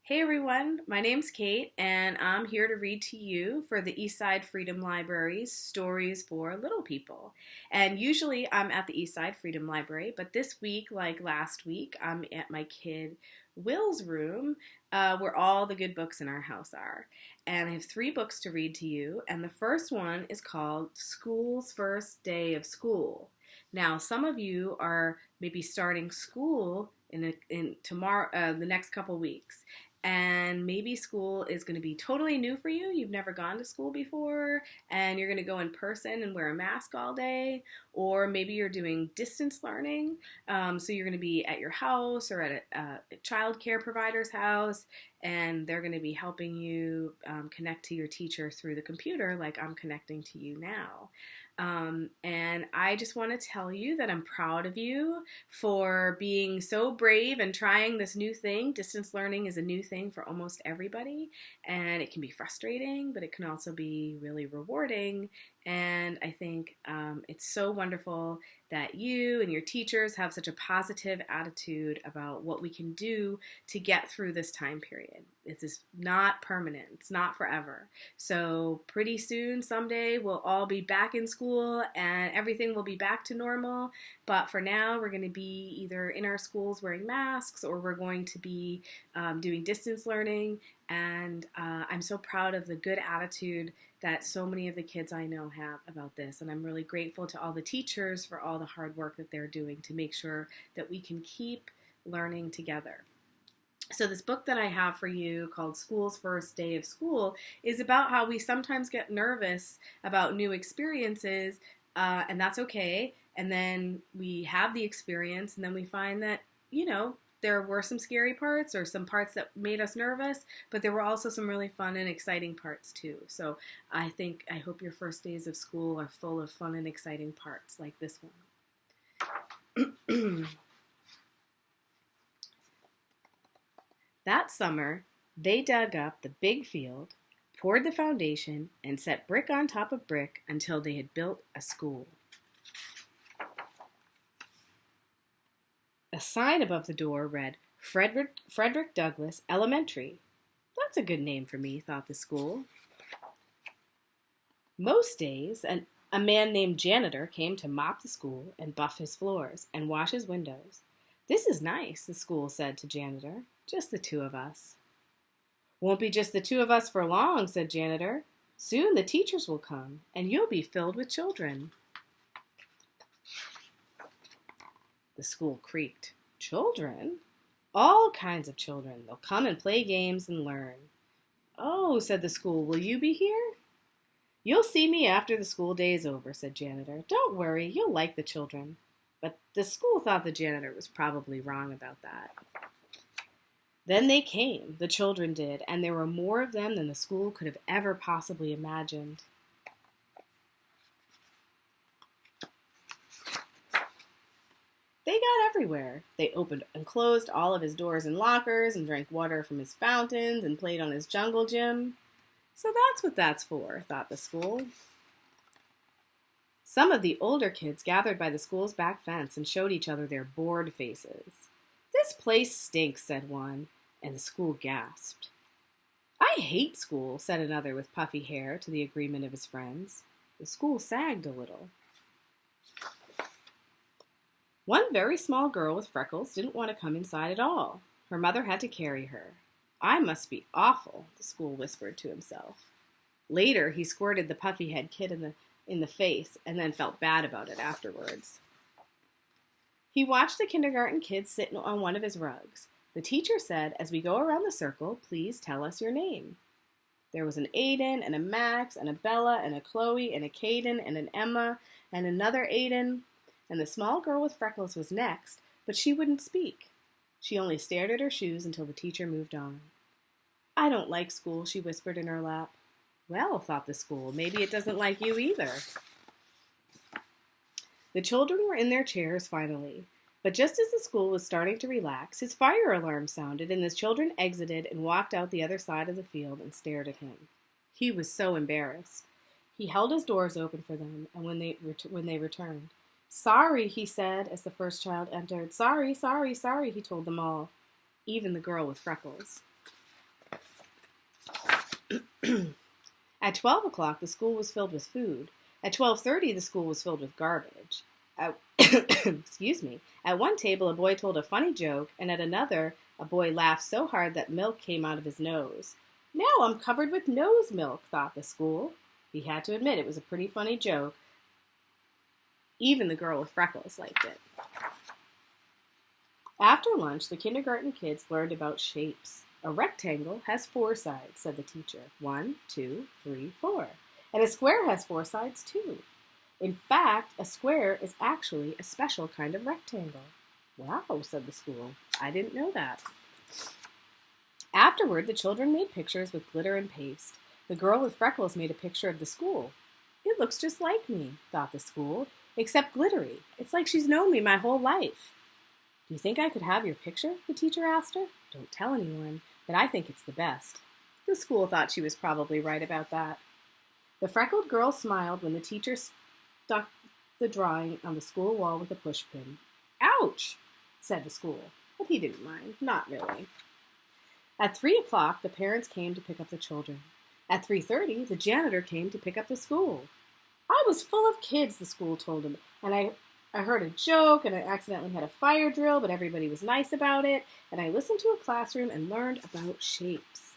Hey everyone, my name's Kate, and I'm here to read to you for the Eastside Freedom Library's Stories for Little People. And usually I'm at the Eastside Freedom Library, but this week, like last week, I'm at my kid Will's room where all the good books in our house are. And I have three books to read to you, and the first one is called School's First Day of School. Now, some of you are maybe starting school in tomorrow, the next couple weeks, and maybe school is going to be totally new for you. You've never gone to school before, and you're going to go in person and wear a mask all day, or maybe you're doing distance learning. So you're going to be at your house or at a child care provider's house, and they're going to be helping you connect to your teacher through the computer, like I'm connecting to you now. And I just want to tell you that I'm proud of you for being so brave and trying this new thing. Distance learning is a new thing for almost everybody, and it can be frustrating, but it can also be really rewarding. And I think it's so wonderful that you and your teachers have such a positive attitude about what we can do to get through this time period. This is not permanent. It's not forever. So pretty soon, someday, we'll all be back in school and everything will be back to normal. But for now, we're going to be either in our schools wearing masks, or we're going to be doing distance learning. And I'm so proud of the good attitude that so many of the kids I know have about this. And I'm really grateful to all the teachers for all the hard work that they're doing to make sure that we can keep learning together. So this book that I have for you, called School's First Day of School, is about how we sometimes get nervous about new experiences, and that's okay. And then we have the experience, and then we find that, there were some scary parts or some parts that made us nervous, but there were also some really fun and exciting parts too. So I hope your first days of school are full of fun and exciting parts like this one. That summer, they dug up the big field, poured the foundation, and set brick on top of brick until they had built a school. A sign above the door read, Frederick Douglass Elementary. That's a good name for me, thought the school. Most days, a man named Janitor came to mop the school and buff his floors and wash his windows. This is nice, the school said to Janitor. Just the two of us. Won't be just the two of us for long, said Janitor. Soon the teachers will come, and you'll be filled with children. The school creaked. Children? All kinds of children. They'll come and play games and learn. Oh, said the school, will you be here? You'll see me after the school day is over, said Janitor. Don't worry, you'll like the children. But the school thought the janitor was probably wrong about that. Then they came, the children did, and there were more of them than the school could have ever possibly imagined. They got everywhere. They opened and closed all of his doors and lockers and drank water from his fountains and played on his jungle gym. So that's what that's for, thought the school. Some of the older kids gathered by the school's back fence and showed each other their bored faces. This place stinks, said one, and the school gasped. I hate school, said another with puffy hair, to the agreement of his friends. The school sagged a little. One very small girl with freckles didn't want to come inside at all. Her mother had to carry her. I must be awful, the school whispered to himself. Later, he squirted the puffy-head kid in the face and then felt bad about it afterwards. He watched the kindergarten kids sit on one of his rugs. The teacher said, as we go around the circle, please tell us your name. There was an Aiden and a Max and a Bella and a Chloe and a Caden and an Emma and another Aiden, and the small girl with freckles was next, but she wouldn't speak. She only stared at her shoes until the teacher moved on. I don't like school, she whispered in her lap. Well, thought the school, maybe it doesn't like you either. The children were in their chairs finally, but just as the school was starting to relax, his fire alarm sounded and the children exited and walked out the other side of the field and stared at him. He was so embarrassed. He held his doors open for them, and when they returned, Sorry, he said as the first child entered. Sorry, sorry, sorry, he told them all, even the girl with freckles. At 12 o'clock, the school was filled with food. At 12:30, the school was filled with garbage. At, excuse me. At one table, a boy told a funny joke, and at another, a boy laughed so hard that milk came out of his nose. Now I'm covered with nose milk, thought the school. He had to admit it was a pretty funny joke. Even the girl with freckles liked it. After lunch, the kindergarten kids learned about shapes. A rectangle has 4 sides, said the teacher. 1, 2, 3, 4. And a square has 4 sides, too. In fact, a square is actually a special kind of rectangle. Wow, said the school. I didn't know that. Afterward, the children made pictures with glitter and paste. The girl with freckles made a picture of the school. It looks just like me, thought the school, except glittery. It's like she's known me my whole life. Do you think I could have your picture? The teacher asked her. Don't tell anyone, but I think it's the best. The school thought she was probably right about that. The freckled girl smiled when the teacher stuck the drawing on the school wall with a pushpin. Ouch, said the school, but he didn't mind, not really. At 3 o'clock, the parents came to pick up the children. At 3:30, the janitor came to pick up the school. I was full of kids, the school told him, and I heard a joke, and I accidentally had a fire drill, but everybody was nice about it, and I listened to a classroom and learned about shapes.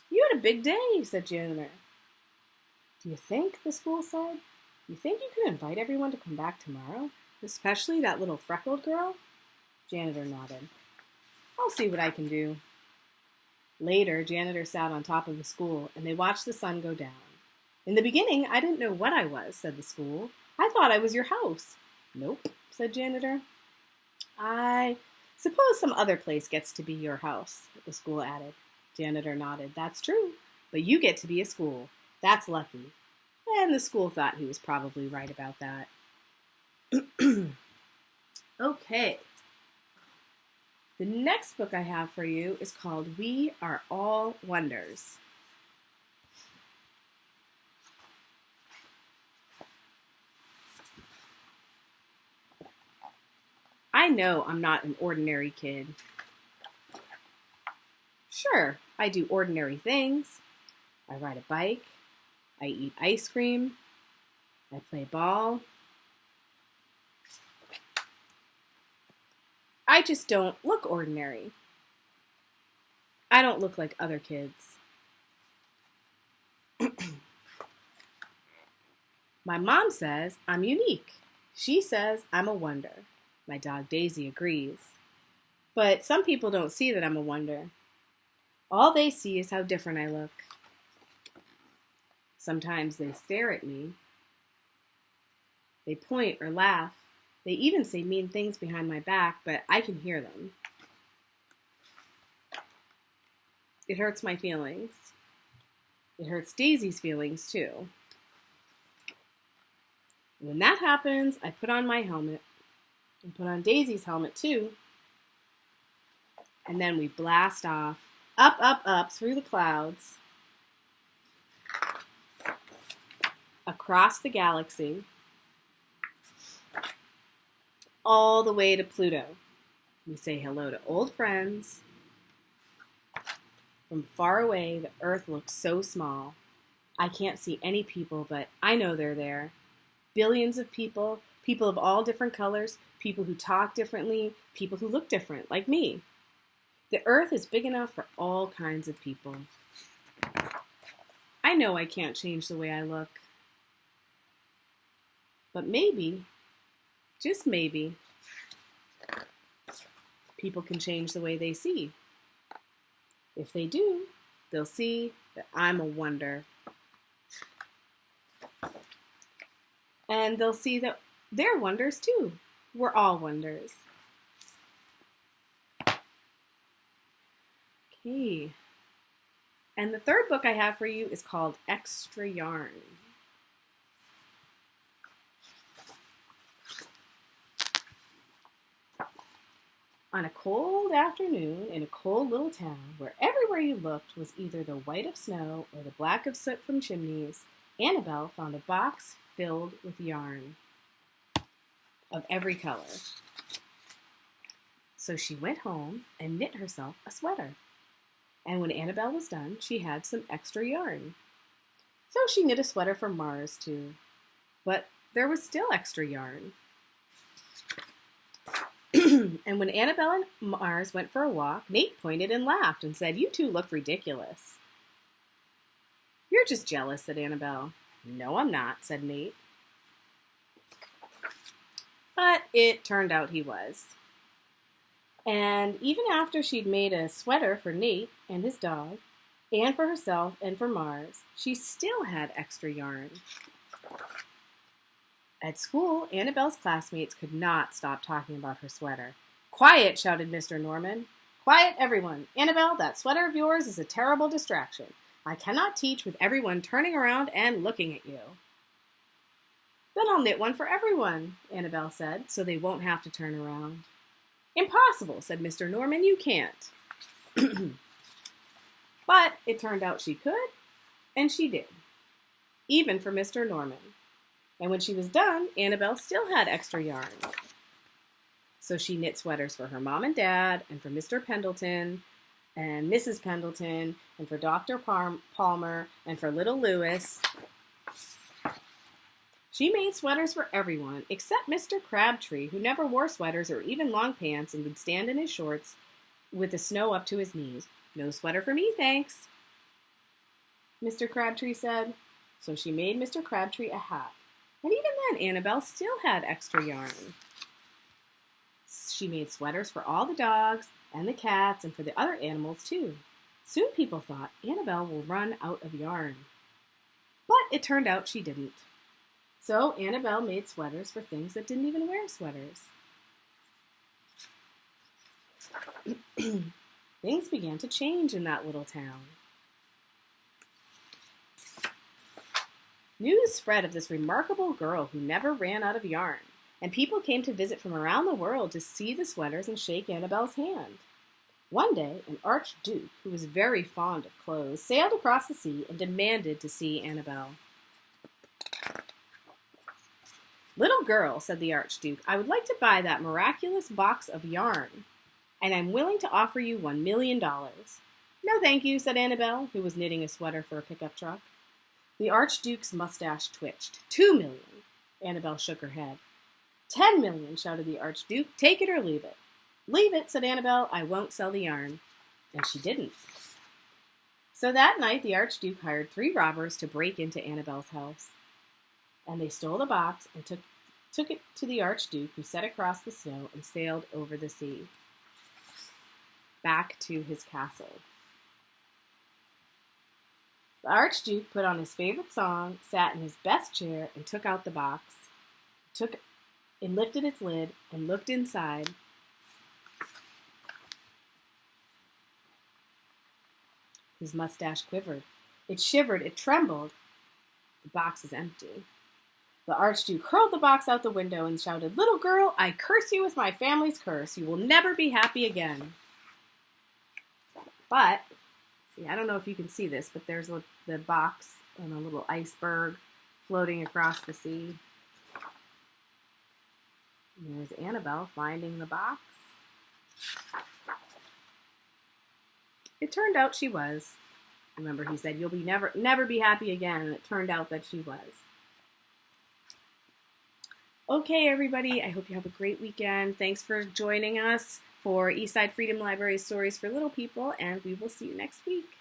You had a big day, said janitor. Do you think, the school said, you think you could invite everyone to come back tomorrow, especially that little freckled girl? Janitor nodded. I'll see what I can do. Later, janitor sat on top of the school, and they watched the sun go down. In the beginning, I didn't know what I was, said the school. I thought I was your house. Nope, said janitor. I suppose some other place gets to be your house, the school added. Janitor nodded. That's true, but you get to be a school. That's lucky. And the school thought he was probably right about that. Okay. The next book I have for you is called We Are All Wonders. I know I'm not an ordinary kid. Sure, I do ordinary things. I ride a bike. I eat ice cream. I play ball. I just don't look ordinary. I don't look like other kids. My mom says I'm unique. She says I'm a wonder. My dog Daisy agrees. But some people don't see that I'm a wonder. All they see is how different I look. Sometimes they stare at me. They point or laugh. They even say mean things behind my back, but I can hear them. It hurts my feelings. It hurts Daisy's feelings, too. When that happens, I put on my helmet. And put on Daisy's helmet, too. And then we blast off, up, up, up, through the clouds, across the galaxy, all the way to Pluto. We say hello to old friends. From far away, the Earth looks so small. I can't see any people, but I know they're there. Billions of people, people of all different colors, people who talk differently, people who look different, like me. The Earth is big enough for all kinds of people. I know I can't change the way I look. But maybe, just maybe, people can change the way they see. If they do, they'll see that I'm a wonder. And they'll see that they're wonders too. We're all wonders. Okay. And the third book I have for you is called Extra Yarn. On a cold afternoon in a cold little town where everywhere you looked was either the white of snow or the black of soot from chimneys, Annabelle found a box filled with yarn of every color. So she went home and knit herself a sweater. And when Annabelle was done, she had some extra yarn. So she knit a sweater for Mars, too. But there was still extra yarn. And when Annabelle and Mars went for a walk, Nate pointed and laughed and said, "You two look ridiculous." "You're just jealous," said Annabelle. "No, I'm not," said Nate. But it turned out he was. And even after she'd made a sweater for Nate and his dog, and for herself and for Mars, she still had extra yarn. At school, Annabelle's classmates could not stop talking about her sweater. "Quiet," shouted Mr. Norman. "Quiet, everyone. Annabelle, that sweater of yours is a terrible distraction. I cannot teach with everyone turning around and looking at you." "Then I'll knit one for everyone," Annabelle said, "so they won't have to turn around." "Impossible," said Mr. Norman. "You can't." But it turned out she could, and she did, even for Mr. Norman. And when she was done, Annabelle still had extra yarn. So she knit sweaters for her mom and dad, and for Mr. Pendleton, and Mrs. Pendleton, and for Dr. Palmer, and for little Lewis. She made sweaters for everyone, except Mr. Crabtree, who never wore sweaters or even long pants and would stand in his shorts with the snow up to his knees. "No sweater for me, thanks," Mr. Crabtree said. So she made Mr. Crabtree a hat. And even then, Annabelle still had extra yarn. She made sweaters for all the dogs and the cats and for the other animals, too. Soon people thought, Annabelle will run out of yarn. But it turned out she didn't. So Annabelle made sweaters for things that didn't even wear sweaters. Things began to change in that little town. News spread of this remarkable girl who never ran out of yarn, and people came to visit from around the world to see the sweaters and shake Annabelle's hand. One day, an archduke, who was very fond of clothes, sailed across the sea and demanded to see Annabelle. "Little girl," said the archduke, "I would like to buy that miraculous box of yarn, and I'm willing to offer you $1 million. "No, thank you," said Annabelle, who was knitting a sweater for a pickup truck. The archduke's mustache twitched. "2 million. Annabelle shook her head. "10 million, shouted the archduke. "Take it or leave it." "Leave it," said Annabelle. "I won't sell the yarn." And she didn't. So that night the archduke hired 3 robbers to break into Annabelle's house. And they stole the box and took it to the archduke, who set across the snow and sailed over the sea, back to his castle. The archduke put on his favorite song, sat in his best chair, and took out the box, lifted its lid, and looked inside. His mustache quivered. It shivered. It trembled. The box is empty. The archduke hurled the box out the window and shouted, "Little girl, I curse you with my family's curse. You will never be happy again." But, see, I don't know if you can see this, but there's the box and a little iceberg floating across the sea. And there's Annabelle finding the box. It turned out she was. Remember, he said, "You'll be never be happy again," and it turned out that she was. Okay, everybody, I hope you have a great weekend. Thanks for joining us for Eastside Freedom Library's Stories for Little People, and we will see you next week.